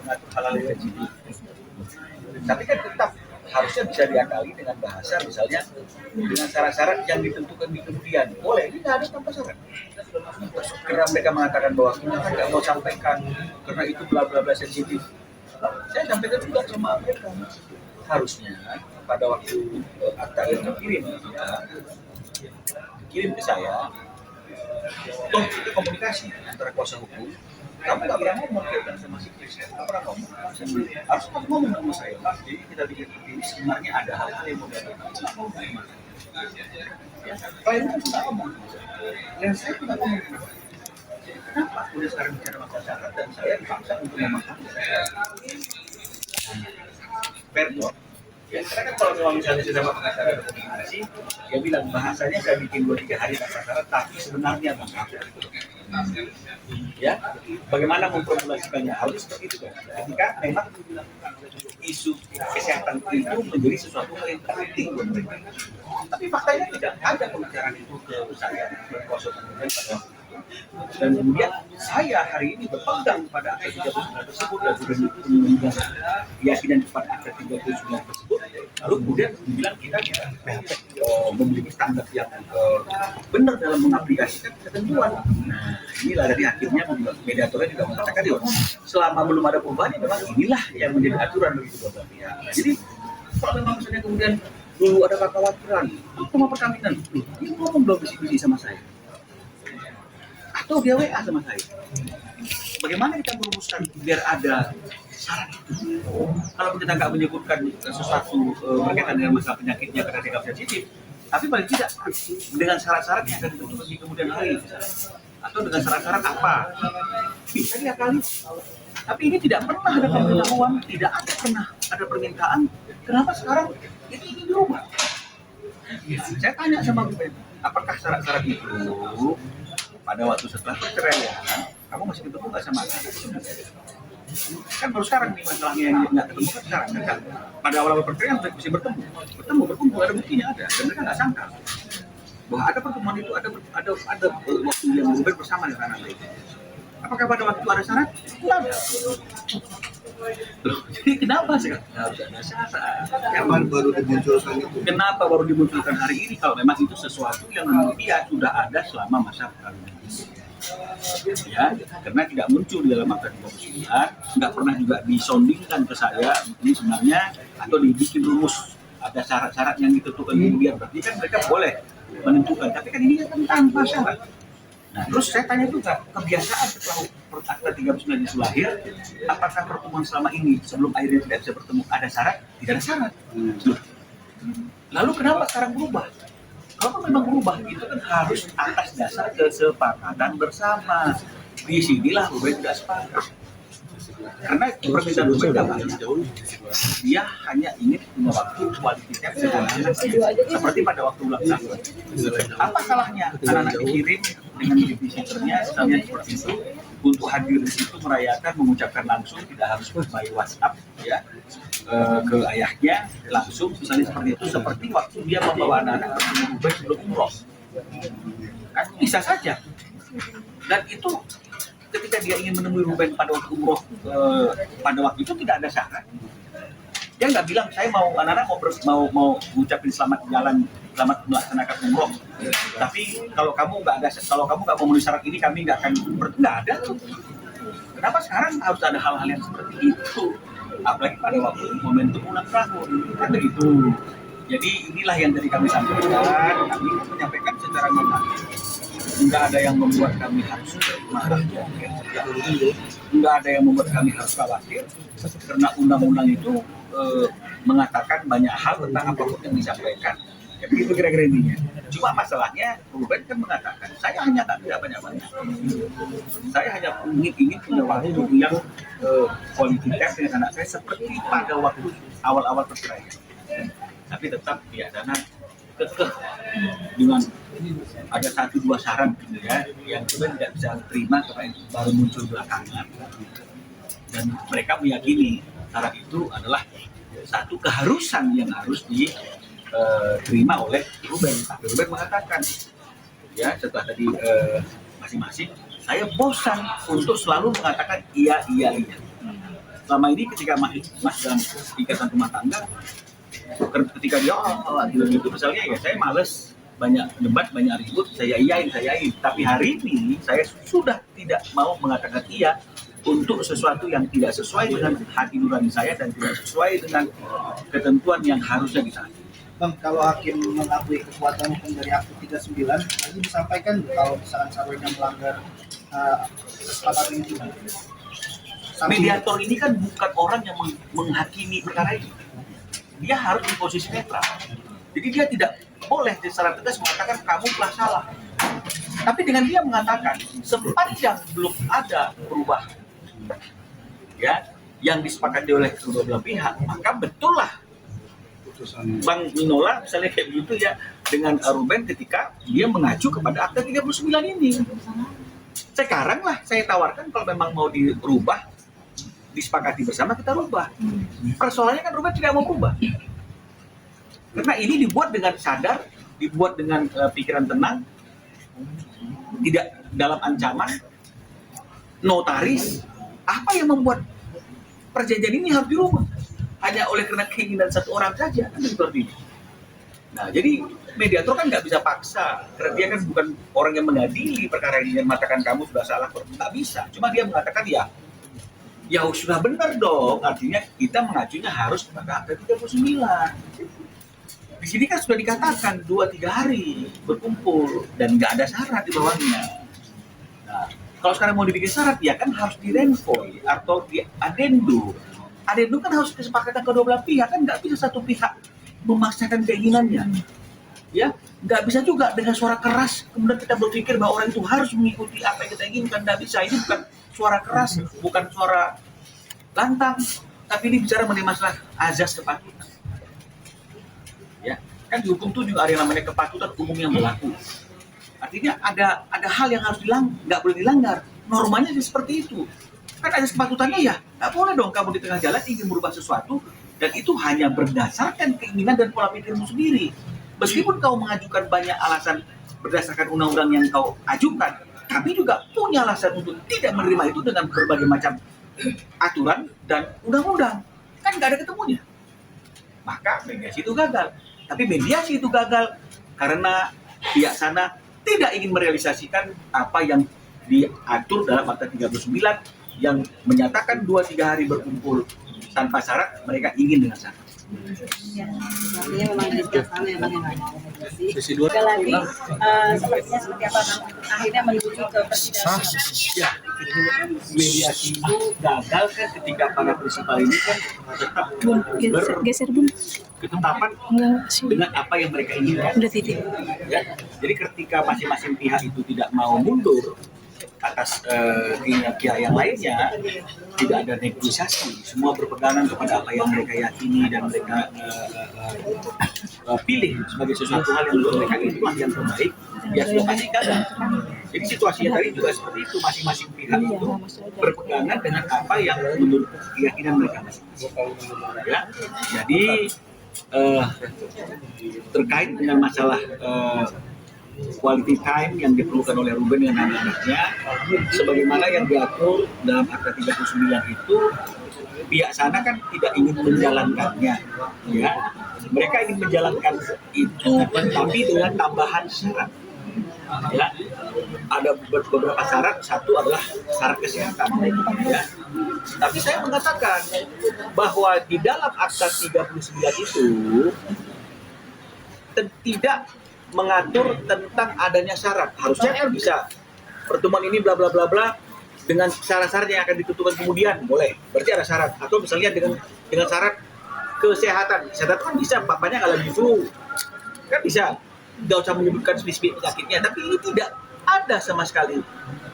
mengatur hal-hal yang sensitif. Tapi kan tetap harusnya bisa diakali dengan bahasa, misalnya dengan syarat-syarat yang ditentukan di kemudian. Boleh, ini nggak ada tanpa syarat. Karena mereka mengatakan bahwa kita kan nggak mau sampaikan karena itu bla bla bla sensitif. Saya sampaikan juga sama mereka. Harusnya pada waktu akta itu dikirim ke saya, toh itu komunikasi antara kuasa hukum. Kamu nggak pernah ngomong kaitan sama si Chris, nggak pernah ngomong. Harus kamu ngomong sama saya. Jadi kita bikin ini sebenarnya ada hal-hal yang mau dilakukan. Klien kan tidak ngomong, dan saya tidak ngomong. Kenapa udah sekarang bicara masalah syarat dan saya dipaksa untuk memahami? Fair dong. Ya, karena kan kalau memang misalnya sudah pakai syarat komunikasi, dia bilang bahasanya saya bikin 2-3 hari tanpa syarat, tapi sebenarnya tanpa syarat. Ya, bagaimana memformulasikannya harus seperti itu kan? Ketika memang isu kesehatan itu menjadi sesuatu yang penting buat mereka. Tapi faktanya tidak ada pembicaraan itu ke saya berkuasa kemudian pada waktu itu. Dan kemudian saya hari ini berpegang pada akta 39 tersebut dan sudah memegang keyakinan kepada akta 39 tersebut. Lalu kemudian dibilang kita memiliki standar yang benar dalam mengaplikasikan ketentuan. Nah, inilah dari akhirnya mediatornya juga mengatakan selama belum ada perubahan memang inilah yang menjadi aturan bagi kedua belah pihak. Jadi kalau memang misalnya kemudian dulu ada kekhawatiran sama perkawinan, dia ngomong belum bisik-bisik sama saya atau dia WA sama saya. Bagaimana kita merumuskan biar ada syarat itu? Kalau kita nggak menyebutkan sesuatu berkaitan dengan masalah penyakitnya karena sikap sensitif, tapi paling tidak dengan syarat-syarat yang akan ditentukan di kemudian hari, atau dengan syarat-syarat apa bisa diakali. Tapi ini tidak pernah ada pemberitahuan, tidak ada pernah ada permintaan. Kenapa sekarang itu dirubah? Saya tanya sama Ruben, apakah syarat-syarat itu pada waktu setelah perceraian, kamu masih ketemu nggak sama anak? Kan baru sekarang nih masalahnya yang nggak ketemu kan sekarang kan? Pada awal-awal perceraian bisa berkumpul, ada buktinya ada, dan mereka nggak sangka bahwa ada pertemuan itu, ada waktu yang Ruben bersama dengan anak itu. Apakah pada waktu ada syarat? Tidak ada. Loh, jadi kenapa sih harus ada syarat? Kenapa baru dimunculkan hari ini kalau memang itu sesuatu yang menurut dia sudah ada selama masa perkawinan? Ya, karena tidak muncul di dalam akta 39, nggak pernah juga disondingkan ke saya ini sebenarnya, atau dibikin rumus ada syarat-syarat yang ditentukan kemudian. Berarti kan mereka boleh menentukan, tapi kan ini kan tanpa syarat. Nah, terus saya tanya juga, kebiasaan setelah akta 39 itu lahir, apakah pertemuan selama ini sebelum akhirnya tidak bisa bertemu ada syarat? Tidak ada syarat. Lalu kenapa sekarang berubah? Kalau memang berubah, itu kan harus atas dasar kesepakatan bersama. Di sinilah Ruben tidak sepakat. Karena permintaan Ruben tidak banyak. Dia hanya ingin punya waktu kualitas seperti pada waktu ulang tahun. Apa salahnya anak-anak dikirim dengan babysitternya, misalnya seperti itu, untuk hadir di situ merayakan, mengucapkan langsung, tidak harus by WhatsApp ya, ke ayahnya langsung, misalnya seperti itu, seperti waktu dia membawa anak-anak bertemu sebelum umroh, kan bisa saja. Dan itu ketika dia ingin menemui Ruben pada waktu umroh, pada waktu itu tidak ada syarat. Dia nggak bilang saya mau anak-anak mau ngucapin selamat jalan, selamat melaksanakan umroh. Tapi kalau kamu nggak memenuhi syarat ini, kami nggak akan nggak ada tuh. Kenapa sekarang harus ada hal-hal yang seperti itu? Apalagi pada waktu momentum ulang tahun, kan begitu. Jadi inilah yang tadi kami sampaikan. Kami menyampaikan secara normatif. Nggak ada yang membuat kami harus marah, nggak ada yang membuat kami harus khawatir, karena undang-undang itu mengatakan banyak hal tentang apapun yang disampaikan. Ya begitu kira-kira intinya. Cuma masalahnya Ruben kan mengatakan, saya hanya tidak banyak-banyak. Saya hanya ingin punya waktu yang kualitas dengan anak saya seperti pada waktu awal-awal perceraian. Tapi tetap ya karena kekeh dengan ada 1-2 syarat gitu ya, yang juga tidak bisa terima karena baru muncul belakangan. Dan mereka meyakini syarat itu adalah satu keharusan yang harus diterima oleh Ruben. Tapi Ruben mengatakan, ya setelah tadi masing-masing, saya bosan untuk selalu mengatakan iya. selama ini ketika Mas dalam ikatan rumah tangga, ketika dia gitu misalnya ya saya males banyak debat, banyak ribut, saya iyain. Tapi hari ini saya sudah tidak mau mengatakan iya untuk sesuatu yang tidak sesuai dengan hati nurani saya dan tidak sesuai dengan ketentuan yang harusnya ditaati. Bang, kalau hakim mengakui kekuatan hukum dari Akte 39, tadi disampaikan kalau misalkan Sarwenda melanggar kesepakatan itu. Mediator ini kan bukan orang yang menghakimi perkara ini. Dia harus di posisi netral. Jadi dia tidak boleh secara tegas mengatakan kamu telah salah. Tapi dengan dia mengatakan sepanjang belum ada perubahan ya yang disepakati oleh kedua belah pihak, maka betul lah Bang Minola misalnya kayak begitu ya dengan Ruben ketika dia mengacu kepada Akta 39 ini. Sekarang lah saya tawarkan kalau memang mau dirubah, disepakati bersama kita rubah. Persoalannya kan Ruben tidak mau berubah. Karena ini dibuat dengan sadar, dibuat dengan pikiran tenang, tidak dalam ancaman, notaris. Apa yang membuat perjanjian ini harus dirubah? Hanya oleh karena keinginan satu orang saja, kan seperti ini. Nah, jadi mediator kan nggak bisa paksa, karena dia kan bukan orang yang mengadili perkara ini dan mengatakan kamu sudah salah, nggak bisa. Cuma dia mengatakan ya sudah benar dong, artinya kita mengacunya harus pada Akta 39. Di sini kan sudah dikatakan 2-3 hari berkumpul dan nggak ada syarat di bawahnya. Nah, kalau sekarang mau dibikin syarat ya kan harus direnvoy atau di adendum. Adendum kan harus kesepakatan kedua belah pihak, kan nggak bisa satu pihak memaksakan keinginannya. Ya, nggak bisa juga dengan suara keras kemudian kita berpikir bahwa orang itu harus mengikuti apa yang kita inginkan. Nggak bisa, ini bukan suara keras, bukan suara lantang, tapi ini bicara mengenai masalah azas kepatutan. Ya, kan di hukum itu juga ada yang namanya kepatutan umum yang berlaku. Artinya ada hal yang harus nggak boleh dilanggar. Normanya seperti itu. Kan ada kepatutannya ya, nggak boleh dong kamu di tengah jalan ingin merubah sesuatu dan itu hanya berdasarkan keinginan dan pola pikirmu sendiri. Meskipun kau mengajukan banyak alasan berdasarkan undang-undang yang kau ajukan, kami juga punya alasan untuk tidak menerima itu dengan berbagai macam aturan dan undang-undang. Kan nggak ada ketemunya. Maka mediasi itu gagal. Tapi mediasi itu gagal karena pihak sana tidak ingin merealisasikan apa yang diatur dalam Akta 39 yang menyatakan 2-3 hari berkumpul tanpa syarat, mereka ingin dengan syarat. Ya, artinya memang dari pihak sana yang Sekali lagi, sepertinya seperti apa akhirnya menuju ke persidangan. Ya, mediasi itu gagal kan ketika para prinsipal ini kan tetap ketetapan dengan apa yang mereka inginkan. Ya, jadi ketika masing-masing pihak itu tidak mau mundur atas pihak yang lainnya, tidak ada negosiasi, semua berpegangan kepada apa yang mereka yakini dan mereka pilih sebagai sesuatu hal yang menurut mereka itulah yang terbaik, ya sudah pasti gagal. Jadi situasinya tadi juga seperti itu, masing-masing pihak itu berpegangan dengan apa yang menurut keyakinan mereka masing-masing. Ya, jadi terkait dengan masalah quality time yang diperlukan oleh Ruben dengan anak-anaknya sebagaimana yang diatur dalam Akta 39 itu, pihak sana kan tidak ingin menjalankannya, ya mereka ingin menjalankan itu tapi dengan tambahan syarat, ya ada beberapa syarat, satu adalah syarat kesehatan, ya. Tapi saya mengatakan bahwa di dalam Akta 39 itu tidak mengatur tentang adanya syarat. Harusnya kan bisa pertemuan ini bla bla bla bla dengan syarat-syarat yang akan ditentukan kemudian, boleh. Berarti ada syarat. Atau misalnya dengan syarat kesehatan. Kesehatan kan bisa bapaknya nggak lagi flu, kan bisa. Nggak usah menyebutkan spesifik penyakitnya. Tapi ini tidak ada sama sekali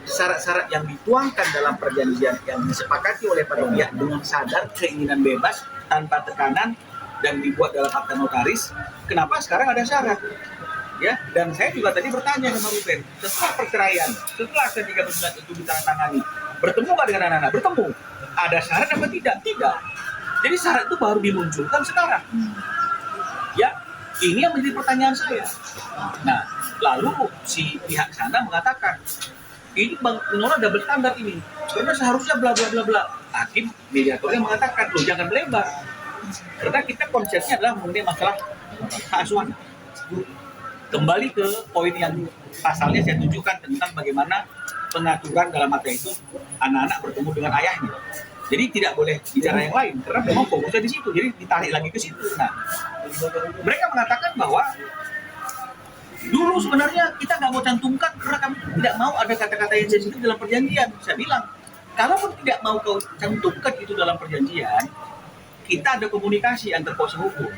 syarat-syarat yang dituangkan dalam perjanjian yang disepakati oleh para pihak dengan sadar keinginan bebas tanpa tekanan dan dibuat dalam akta notaris. Kenapa sekarang ada syarat? Ya, dan saya juga tadi bertanya sama Ruben, setelah perceraian, setelah Akta 39 itu ditandatangani, bertemu nggak dengan anak-anak? Bertemu. Ada syarat apa tidak? Tidak. Jadi syarat itu baru dimunculkan sekarang. Ya, ini yang menjadi pertanyaan saya. Nah, lalu si pihak sana mengatakan, ini Bang Minola double standar ini. karena seharusnya bla bla bla bla. Hakim mediatornya mengatakan, loh jangan melebar, karena kita konsepnya adalah mengenai masalah hak asuh anak. Kembali ke poin yang pasalnya saya tunjukkan tentang bagaimana pengaturan dalam materi itu anak-anak bertemu dengan ayahnya. Jadi tidak boleh bicara yang lain karena memang fokusnya di situ. Jadi ditarik lagi ke situ. Nah, mereka mengatakan bahwa dulu sebenarnya kita nggak mau cantumkan karena kami tidak mau ada kata-kata yang sensitif dalam perjanjian. Saya bilang, kalaupun tidak mau kau cantumkan itu dalam perjanjian, kita ada komunikasi antar kuasa hukum.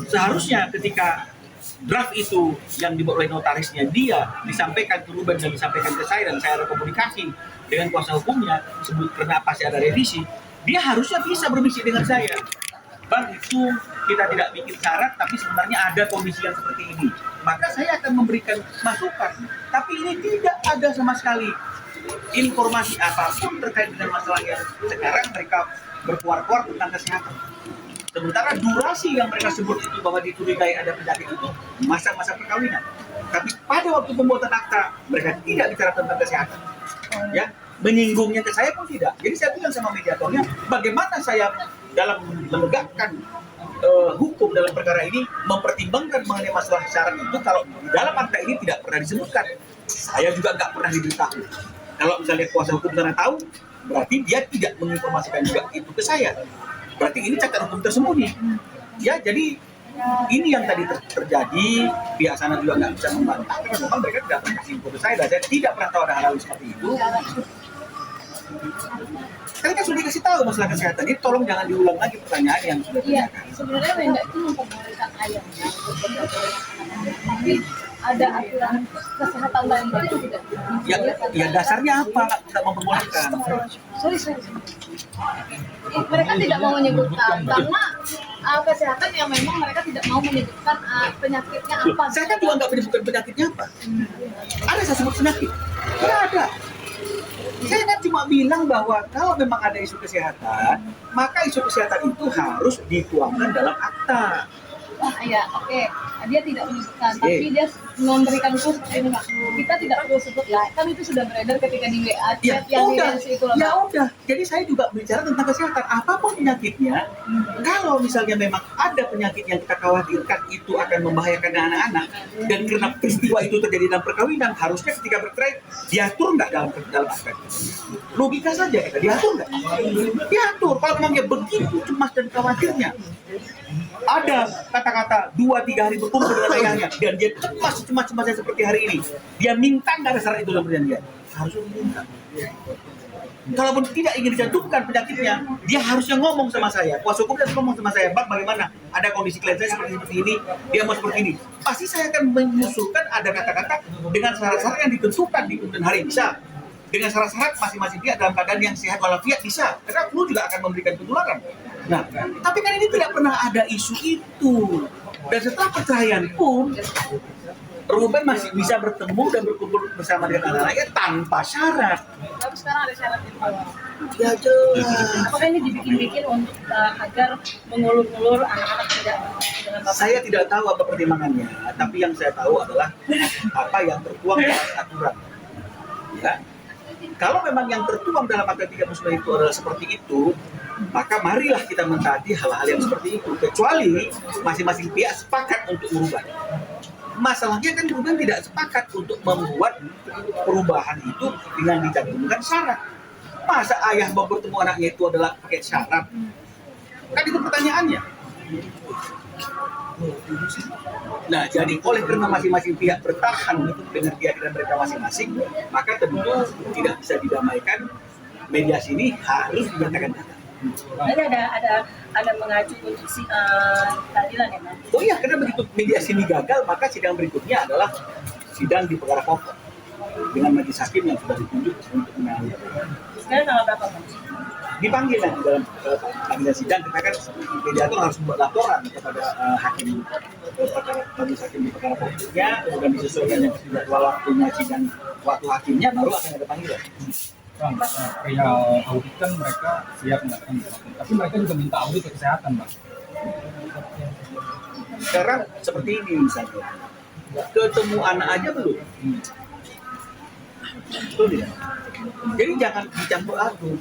Seharusnya ketika draft itu yang dibuat oleh notarisnya dia disampaikan ke Ruben dan disampaikan ke saya dan saya ada komunikasi dengan kuasa hukumnya sebut kenapa sih ada revisi, dia harusnya bisa berbisik dengan saya, Bang itu kita tidak bikin syarat tapi sebenarnya ada kondisi yang seperti ini, maka saya akan memberikan masukan. Tapi ini tidak ada sama sekali informasi apapun terkait dengan masalah yang sekarang mereka berkuar-kuar tentang kesehatan. Sementara durasi yang mereka sebut itu bahwa dicurigai ada penyakit itu masa-masa perkawinan. Tapi pada waktu pembuatan akta mereka tidak bicara tentang kesehatan. Ya, menyinggungnya ke saya pun tidak. Jadi saya bilang sama mediatornya, bagaimana saya dalam menegakkan hukum dalam perkara ini mempertimbangkan mengenai masalah syarat itu kalau di dalam akta ini tidak pernah disebutkan. Saya juga nggak pernah diberitahu. Kalau misalnya kuasa hukum sana tahu, berarti dia tidak menginformasikan juga itu ke saya. Berarti ini cacat hukum tersembunyi. Ya, jadi ini yang tadi terjadi. Pihak sana juga nggak bisa membantah karena memang mereka tidak pernah kasih info ke saya dan saya tidak pernah tahu ada hal-hal seperti itu. Saya kan sudah dikasih tahu masalah kesehatan. Jadi tolong jangan diulang lagi pertanyaan yang sudah ditanyakan. Sebenarnya Wenda itu memperbolehkan ayahnya untuk bergaul dengan anak-anak, tapi ada aturan kesehatan lain itu tidak. Ya dasarnya apa? Tidak memperbolehkan. Sorry. Mereka tidak mau menyebutkan karena kesehatan yang memang mereka tidak mau menyebutkan penyakitnya apa. Saya kan juga nggak menyebutkan penyakitnya apa. Ada saya sebut penyakit? Tidak ada. Saya kan cuma bilang bahwa kalau memang ada isu kesehatan, maka isu kesehatan itu harus dituangkan dalam akta. Ya, oke. Dia tidak menyebutkan, tapi dia memberikan info seperti ini, Pak. Kita tidak perlu sebut lah, kan itu sudah beredar ketika di WA chat yang itu. Ya udah, jadi saya juga bicara tentang kesehatan. Apapun penyakitnya, kalau misalnya memang ada penyakit yang kita khawatirkan itu akan membahayakan anak-anak, dan karena peristiwa itu terjadi dalam perkawinan, harusnya ketika bercerai diatur nggak dalam aspek logika saja kita diatur nggak? Diatur. Kalau memangnya begitu cemas dan khawatirnya, ada kata-kata 2-3 hari berkumpul dengan ayahnya dan dia cemas-cemasnya seperti hari ini, dia minta nggak ada syarat itu dalam perjanjian? Harusnya minta. Kalaupun tidak ingin dicantumkan penyakitnya, dia harusnya ngomong sama saya. Kuasa hukum harus ngomong sama saya, Bang bagaimana? Ada kondisi klien saya seperti ini, dia mau seperti ini. Pasti saya akan mengusulkan ada kata-kata dengan syarat-syarat yang ditentukan di kemudian hari bisa. Dengan syarat-syarat masing-masing pihak dalam keadaan yang sehat walafiat bisa. Karena flu juga akan memberikan penularan. Nah, tapi kan ini tidak pernah ada isu itu. Dan setelah perceraian pun, Ruben masih bisa bertemu dan berkumpul bersama dengan anak-anaknya tanpa syarat. Tapi sekarang ada syarat itu. Ya jelas. Apakah ini dibikin-bikin untuk agar mengulur-ulur anak-anak tidak dengan bapak? Saya tidak tahu apa pertimbangannya, tapi yang saya tahu adalah apa yang tertuang dalam aturan. Ya. Kalau memang yang tertuang dalam akta 39 itu adalah seperti itu, maka marilah kita mentaati hal-hal yang seperti itu. Kecuali masing-masing pihak sepakat untuk merubah. Masalahnya kan Ruben tidak sepakat untuk membuat perubahan itu dengan dicantumkan syarat. Masa ayah mau bertemu anaknya itu adalah pakai syarat? Kan itu pertanyaannya. Nah, jadi oleh karena masing-masing pihak bertahan dengan keyakinan mereka masing-masing, maka tentu tidak bisa didamaikan. Mediasi ini harus dinyatakan gagal. Jadi ada mengacu untuk keadilan ya, Mas? Oh iya, karena begitu mediasi ini gagal, maka sidang berikutnya adalah sidang di perkara pokok dengan majelis hakim yang sudah ditunjuk untuk menangani. Sekarang tanggal berapa, Mas? Dipanggil nanti dalam panggilan sidang, kita kan mediator harus membuat laporan kepada hakim majelis hakim di perkara pokoknya, kemudian disesuaikan dengan jadwal waktunya sidang waktu hakimnya, baru akan ada panggilan. Bang, perihal audit kan mereka siap mengatakan tapi mereka juga minta audit ke kesehatan, Bang. Sekarang seperti ini misalnya, ketemu anak aja belum? Betul tidak? Jadi jangan dicampur aduk.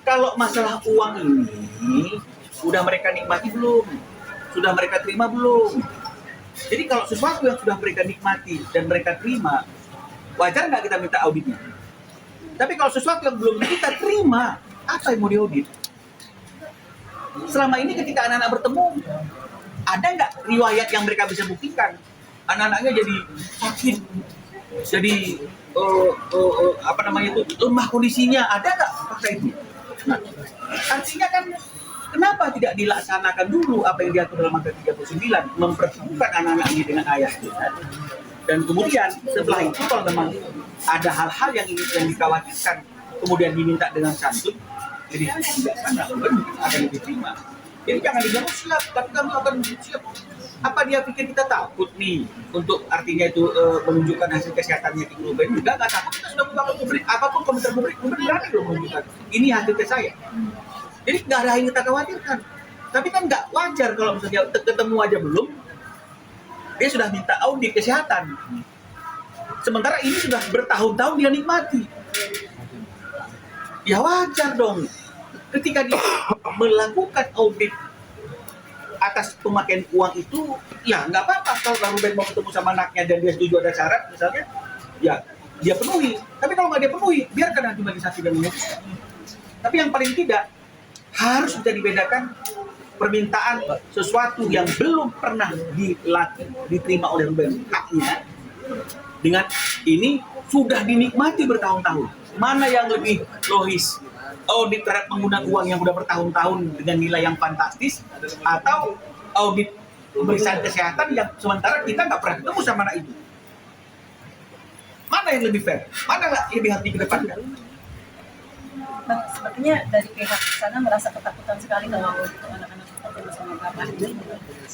Kalau masalah uang ini, sudah mereka nikmati belum? Sudah mereka terima belum? Jadi kalau sesuatu yang sudah mereka nikmati dan mereka terima, wajar nggak kita minta auditnya? Tapi kalau sesuatu yang belum kita terima, apa yang mau diaudit? Selama ini ketika anak-anak bertemu, ada nggak riwayat yang mereka bisa buktikan? Anak-anaknya jadi sakit, jadi lemah kondisinya, ada nggak fakta itu? Nah, artinya kan kenapa tidak dilaksanakan dulu apa yang diatur dalam Matrix 39, mempertemukan anak-anak ini dengan ayahnya, dan kemudian setelah itu kalau memang ada hal-hal yang dikhawatirkan kemudian diminta dengan santun, jadi tidak sana mungkin akan diterima. Jadi jangan dibilang siap, tapi kami akan siap. Apa dia pikir kita takut nih untuk artinya itu menunjukkan hasil kesehatannya di Ruben? Juga nggak takut, kita sudah membangun publik, apapun komentar publik berani loh menunjukkan ini hasil tes saya. Jadi nggak ada yang kita khawatirkan. Tapi kan nggak wajar kalau misalnya ketemu aja belum, dia sudah minta audit kesehatan. Sementara ini sudah bertahun-tahun dia nikmati. Ya wajar dong. Ketika dia melakukan audit atas pemakaian uang itu, ya nggak apa-apa kalau Ruben mau ketemu sama anaknya dan dia setuju ada syarat misalnya, ya dia penuhi. Tapi kalau nggak dia penuhi, biarkan nanti majelis dan memutuskan. Tapi yang paling tidak harus bisa dibedakan permintaan sesuatu yang belum pernah diterima oleh Ruben haknya dengan ini sudah dinikmati bertahun-tahun. Mana yang lebih logis? Audit terhadap pengguna uang yang sudah bertahun-tahun dengan nilai yang fantastis, atau audit pemeriksaan kesehatan yang sementara kita nggak pernah ketemu sama anak itu? Mana yang lebih fair? Mana yang lebih harus dikedepankan? Bang, sepertinya dari pihak sana merasa ketakutan sekali kalau untuk anak-anak ketemu sama bapak.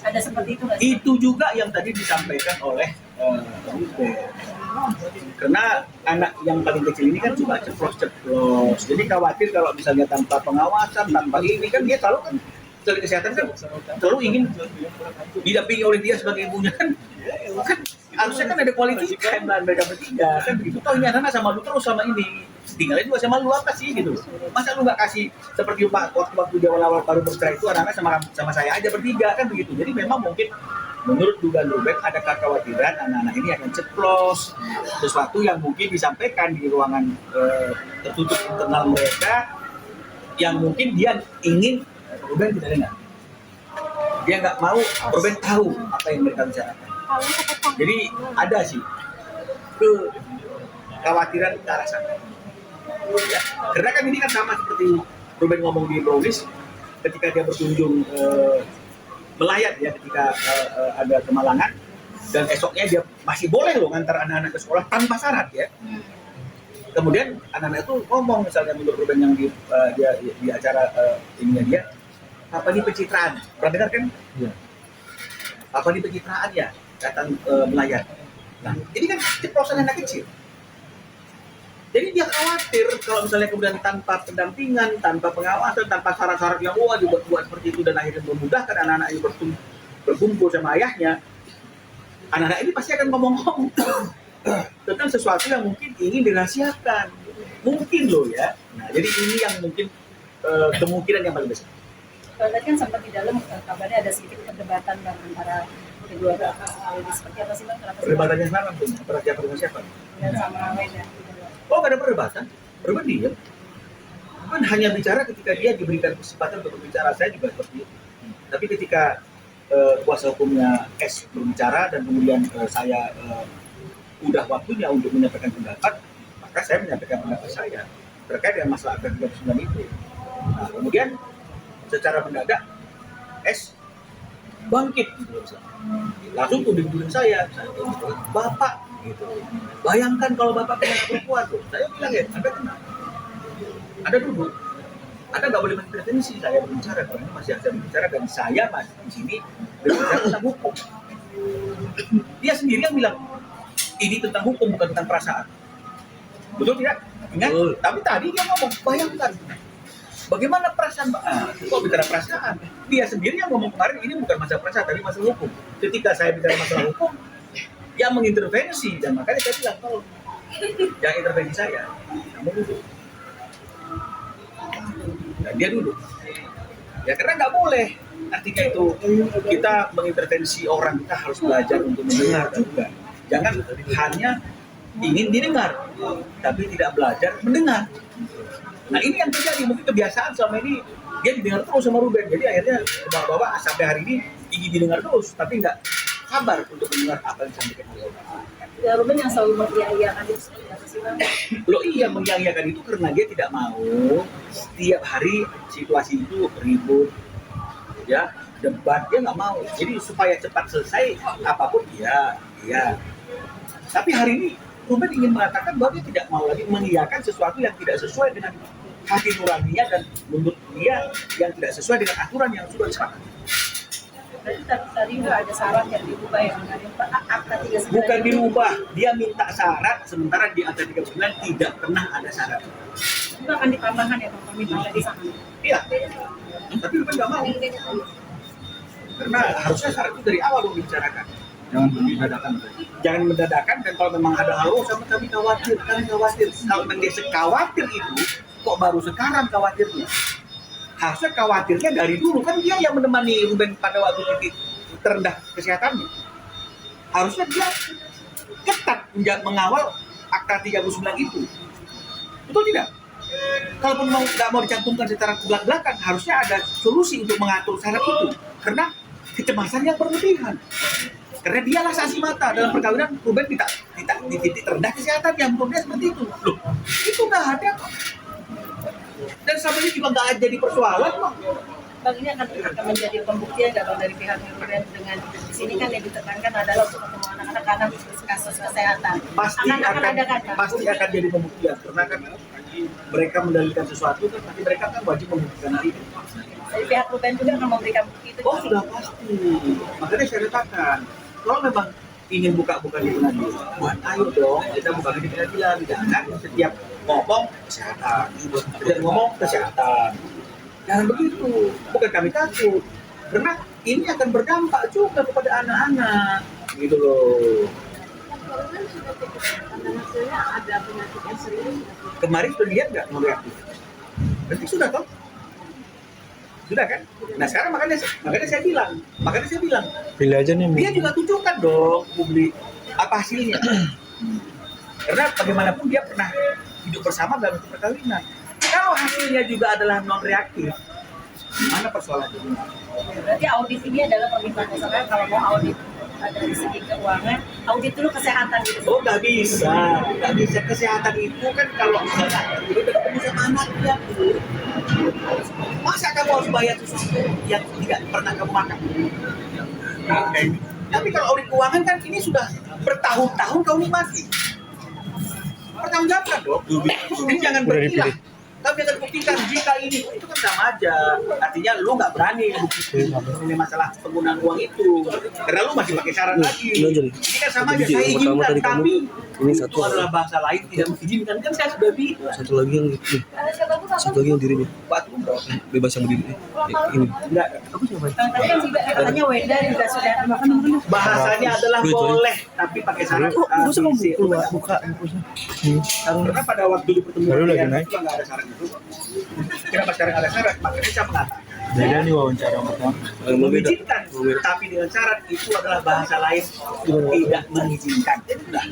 Ada seperti itu nggak sih? Itu juga yang tadi disampaikan oleh Ruben. Karena anak yang paling kecil ini kan cuma ceplos-ceplos. Jadi khawatir kalau misalnya tanpa pengawasan, tanpa ini kan dia selalu kan dari kesehatan kan selalu ingin didampingi oleh dia sebagai ibunya kan harusnya kan ada quality time lah mereka bertiga kan begitu. Toh ini anak sama lu terus sama ini, tinggalnya juga sama lu apa sih gitu. Masa lu nggak kasih seperti waktu dia awal-awal baru bercerai itu anak-anak sama saya aja bertiga kan begitu. Jadi memang mungkin menurut dugaan Ruben ada kekhawatiran anak-anak ini akan ceplos sesuatu yang mungkin disampaikan di ruangan tertutup internal mereka yang mungkin dia ingin Ruben tidak dengar. Dia nggak mau Ruben tahu apa yang mereka bicarakan. Jadi ada sih kekhawatiran ke arah sana. Ya, karena kan ini kan sama seperti Ruben ngomong di Brownies ketika dia berkunjung melayat ya ketika ada kemalangan dan esoknya dia masih boleh loh ngantar anak-anak ke sekolah tanpa syarat ya. Kemudian anak-anak itu ngomong misalnya menurut Ruben yang di acara ininya dia, apa ini pencitraan? Pernah dengar kan? Ya. Apa ini pencitraan ya? Datang melayat. Nah, ini kan ceplosan anak kecil. Jadi dia khawatir kalau misalnya kemudian tanpa pendampingan, tanpa pengawasan, tanpa syarat-syarat yang dibuat seperti itu dan akhirnya memudahkan anak-anak ini berkumpul sama ayahnya, anak-anak ini pasti akan ngomong-ngomong tentang sesuatu yang mungkin ingin dirahasiakan. Mungkin loh ya. Nah, jadi ini yang mungkin kemungkinan yang paling besar. Kalau tadi kan sempat di dalam kabarnya ada sedikit perdebatan Bang antara kedua pihak. Seperti apa sih Bang? Perdebatannya semalam tuh, siapa dengan siapa? Dan sama Weda. Oh, nggak ada perdebatan. Ruben diam. Ruben hanya bicara ketika dia diberikan kesempatan untuk berbicara. Saya juga seperti itu. Tapi ketika kuasa hukumnya S berbicara dan kemudian saya udah waktunya untuk menyampaikan pendapat, maka saya menyampaikan pendapat saya terkait dengan masalah Akta 39 itu. Nah, kemudian secara mendadak S bangkit langsung tuding saya Bapak gitu. Bayangkan kalau Bapak punya anak perempuan tuh. Saya bilang ya, Anda tenang. Anda duduk. Anda nggak boleh mengintervensi saya berbicara. Kalau ini masih ada berbicara dan saya masih di sini berbicara tentang hukum. Dia sendiri yang bilang ini tentang hukum bukan tentang perasaan. Betul tidak? Ingat? Tapi tadi dia ngomong, bayangkan bagaimana perasaan kok bicara perasaan? Dia sendiri yang ngomong kemarin ini bukan masalah perasaan, tapi masalah hukum. Ketika saya bicara masalah hukum, yang mengintervensi dan makanya saya bilang kalau yang intervensi saya, kamu duduk. Dan dia duduk. Ya karena nggak boleh. Artinya itu kita mengintervensi orang, kita harus belajar untuk mendengar juga. Jangan hanya ingin didengar, tapi tidak belajar mendengar. Nah ini yang terjadi, mungkin kebiasaan selama ini dia didengar terus sama Ruben. Jadi akhirnya bawa-bawa sampai hari ini ingin didengar terus, tapi nggak sabar untuk mendengar apa yang disampaikan oleh orang. Ya, Ruben yang selalu mengiyakan itu seperti apa sih Bang? Loh iya, mengiyakan itu karena dia tidak mau setiap hari situasi itu ribut, ya debat, dia nggak mau. Jadi supaya cepat selesai apapun dia. Tapi hari ini Ruben ingin mengatakan bahwa dia tidak mau lagi mengiyakan sesuatu yang tidak sesuai dengan hati nuraninya dan menurut dia yang tidak sesuai dengan aturan yang sudah disepakati. Berarti tadi nggak ada syarat yang diubah ya? Akta 39 Bukan dirubah, dia minta syarat, sementara di Akta 39 tidak pernah ada syarat. itu akan ditambahkan ya Bang, permintaan di sana. Iya, tapi Ruben nggak mau. Karena harusnya syarat itu dari awal dong dibicarakan. Jangan dadakan. Jangan mendadakan, dan kalau memang ada hal sama kami khawatir. Kalau memang dia sekhawatir itu, kok baru sekarang khawatirnya? Harusnya khawatirnya dari dulu, kan dia yang menemani Ruben pada waktu titik terendah kesehatannya. Harusnya dia ketat mengawal Akta 39 itu. Betul tidak? Kalaupun nggak mau dicantumkan secara belak-belakan, harusnya ada solusi untuk mengatur syarat itu. Karena kecemasan yang berlebihan. Karena dialah saksi mata dalam perkawinan Ruben di titik terendah kesehatan yang menurut dia seperti itu. Loh, itu nggak ada kok. Dan sampai ini juga nggak jadi persoalan kok. Bang, ini akan menjadi pembuktian nggak Bang dari pihak Ruben dengan di sini kan yang ditekankan adalah untuk ketemu anak-anak karena kasus kesehatan. Pasti akan jadi pembuktian karena kan mereka mendalilkan sesuatu kan, tapi mereka kan wajib membuktikan hal itu. Dari pihak Ruben juga akan memberikan bukti itu. Oh sudah pasti. Makanya saya katakan, kalau memang ingin buka-buka di pengadilan, ayo dong kita buka di pengadilan. Jangan setiap ngomong kesehatan, Jangan begitu. Bukan kami takut, karena ini akan berdampak juga kepada anak-anak, gitu loh. Ada penyakit yang serius. Kemarin sudah lihat nggak non reaktif? Berarti sudah toh? Sudah kan? Nah sekarang makanya saya bilang, pilih aja nih. dia juga tunjukkan dong publik apa hasilnya. Karena bagaimanapun dia pernah hidup bersama dalam perkawinan. Kalau hasilnya juga adalah non reaktif, mana persoalannya? Berarti audit ini adalah permintaan misalnya kalau mau audit dari segi keuangan, audit dulu kesehatan gitu. Oh nggak bisa. Kesehatan itu kan kalau misalnya udah ketemu sama anaknya, masa kamu harus bayar sesuatu yang tidak pernah kamu makan? Tapi kalau audit keuangan kan ini sudah bertahun-tahun kau nikmati. Pertanggungjawabkan dong. Jadi jangan berkilah. Tapi akan buktikan jika ini itu kan sama aja. Artinya lu nggak berani buktikan ini masalah penggunaan uang itu, karena lu masih pakai syarat lagi. Ini kan sama aja. Saya izinkan, tapi itu adalah bahasa lain tidak mengizinkan. Kan saya sudah bilang. Satu lagi yang dirinya Batu dong. bebas yang berdiri. Ini. Enggak. Bang, tadi kan juga katanya Wenda juga sudah Bahasanya adalah boleh, tapi pakai syarat. Karena pada waktu di pertemuan itu nggak ada syarat itu. Kenapa sekarang ada syarat? Makanya saya mengatakan Beda nih wawancara pertama. mengizinkan, tapi dengan syarat itu adalah bahasa lain tidak mengizinkan. Udah.